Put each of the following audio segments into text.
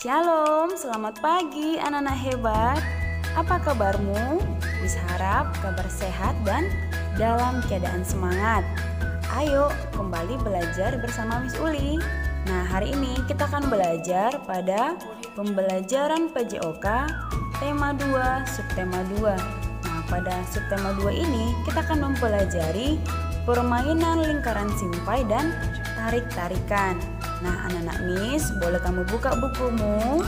Shalom, selamat pagi anak-anak hebat. Apa kabarmu? Miss harap kabar sehat dan dalam keadaan semangat. Ayo kembali belajar bersama Miss Uli. Nah, hari ini kita akan belajar pada pembelajaran PJOK tema 2, subtema 2. Nah, pada subtema 2 ini kita akan mempelajari permainan lingkaran simpai dan tarik-tarikan. Nah, anak-anak Miss, boleh kamu buka bukumu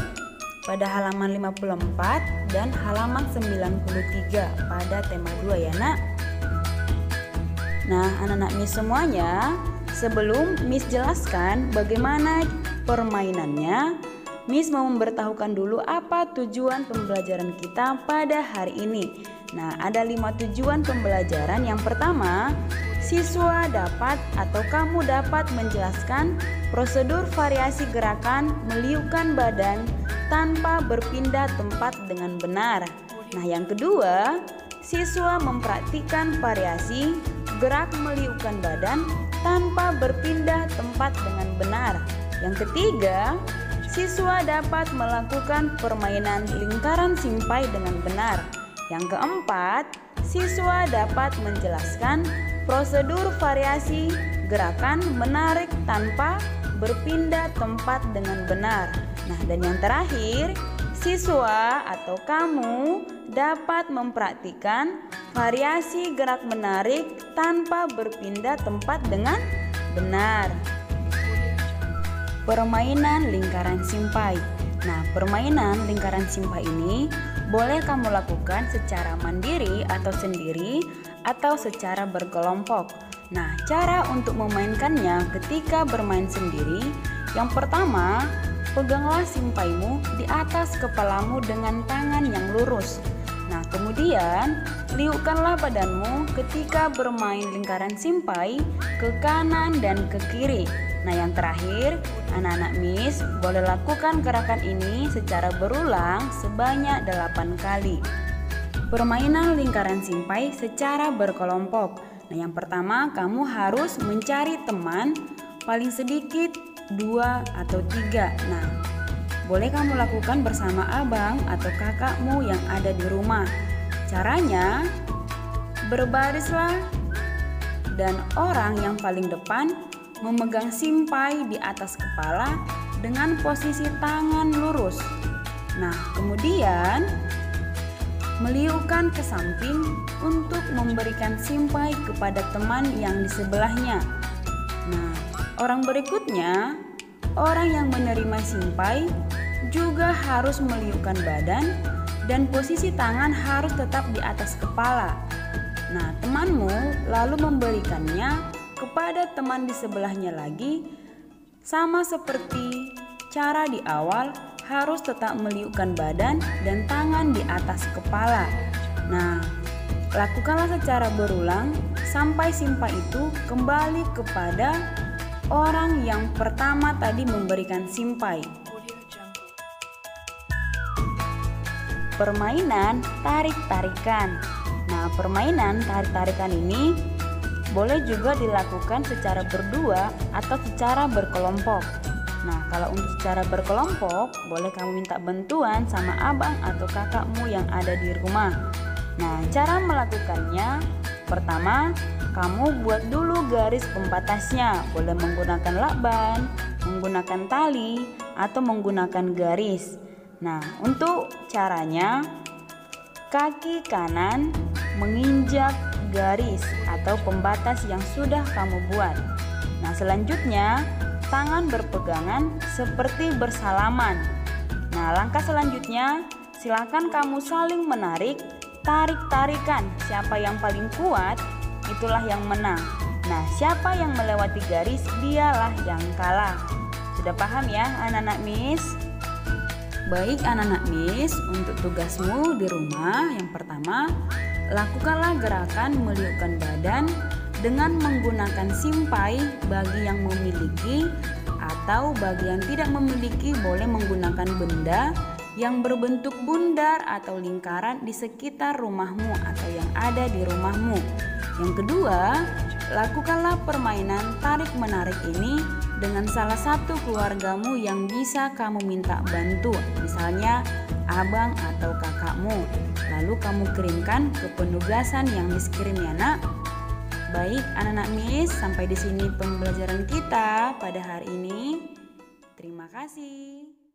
pada halaman 54 dan halaman 93 pada tema 2 ya, Nak. Nah, anak-anak Miss semuanya, sebelum Miss jelaskan bagaimana permainannya, Miss mau memberitahukan dulu apa tujuan pembelajaran kita pada hari ini. Nah, ada 5 tujuan pembelajaran. Yang pertama, siswa dapat atau kamu dapat menjelaskan prosedur variasi gerakan meliukkan badan tanpa berpindah tempat dengan benar. Nah, yang kedua, siswa mempraktikkan variasi gerak meliukkan badan tanpa berpindah tempat dengan benar. Yang ketiga, siswa dapat melakukan permainan lingkaran simpai dengan benar. Yang keempat, siswa dapat menjelaskan prosedur variasi gerakan menarik tanpa berpindah tempat dengan benar. Nah, dan yang terakhir, siswa atau kamu dapat mempraktikkan variasi gerak menarik tanpa berpindah tempat dengan benar. Permainan lingkaran simpai. Nah, permainan lingkaran simpai ini boleh kamu lakukan secara mandiri atau sendiri atau secara berkelompok. Nah, cara untuk memainkannya ketika bermain sendiri, yang pertama, peganglah simpaimu di atas kepalamu dengan tangan yang lurus. Nah, kemudian liukkanlah badanmu ketika bermain lingkaran simpai ke kanan dan ke kiri. Nah, yang terakhir, anak-anak Miss boleh lakukan gerakan ini secara berulang sebanyak 8 kali. Permainan lingkaran simpai secara berkelompok. Nah, yang pertama, kamu harus mencari teman paling sedikit 2 atau 3. Nah, boleh kamu lakukan bersama abang atau kakakmu yang ada di rumah. Caranya, berbarislah dan orang yang paling depan memegang simpai di atas kepala dengan posisi tangan lurus. Nah, kemudian meliukkan ke samping untuk memberikan simpai kepada teman yang di sebelahnya. Nah, orang berikutnya, orang yang menerima simpai juga harus meliukkan badan dan posisi tangan harus tetap di atas kepala. Nah, temanmu lalu memberikannya kepada teman di sebelahnya lagi, sama seperti cara di awal, harus tetap meliukkan badan dan tangan di atas kepala. Nah, lakukanlah secara berulang sampai simpai itu kembali kepada orang yang pertama tadi memberikan simpai. Permainan tarik-tarikan. Nah, permainan tarik-tarikan ini boleh juga dilakukan secara berdua atau secara berkelompok. Nah, kalau untuk secara berkelompok, boleh kamu minta bantuan sama abang atau kakakmu yang ada di rumah. Nah, cara melakukannya, pertama, kamu buat dulu garis pembatasnya. Boleh menggunakan lakban, menggunakan tali, atau menggunakan garis. Nah, untuk caranya, kaki kanan menginjak garis atau pembatas yang sudah kamu buat. Nah, selanjutnya, tangan berpegangan seperti bersalaman. Nah, langkah selanjutnya, silakan kamu saling menarik, tarik-tarikan. Siapa yang paling kuat, itulah yang menang. Nah, siapa yang melewati garis, dialah yang kalah. Sudah paham ya, anak-anak Miss? Baik, anak-anak Miss, untuk tugasmu di rumah, yang pertama, lakukanlah gerakan meliukkan badan dengan menggunakan simpai bagi yang memiliki, atau bagi yang tidak memiliki boleh menggunakan benda yang berbentuk bundar atau lingkaran di sekitar rumahmu atau yang ada di rumahmu. Yang kedua, Lakukanlah permainan tarik-menarik ini dengan salah satu keluargamu yang bisa kamu minta bantu, misalnya abang atau kakakmu. Lalu kamu kirimkan ke penugasan yang Miss kirim ya nak. Baik anak-anak Miss, sampai di sini pembelajaran kita pada hari ini. Terima kasih.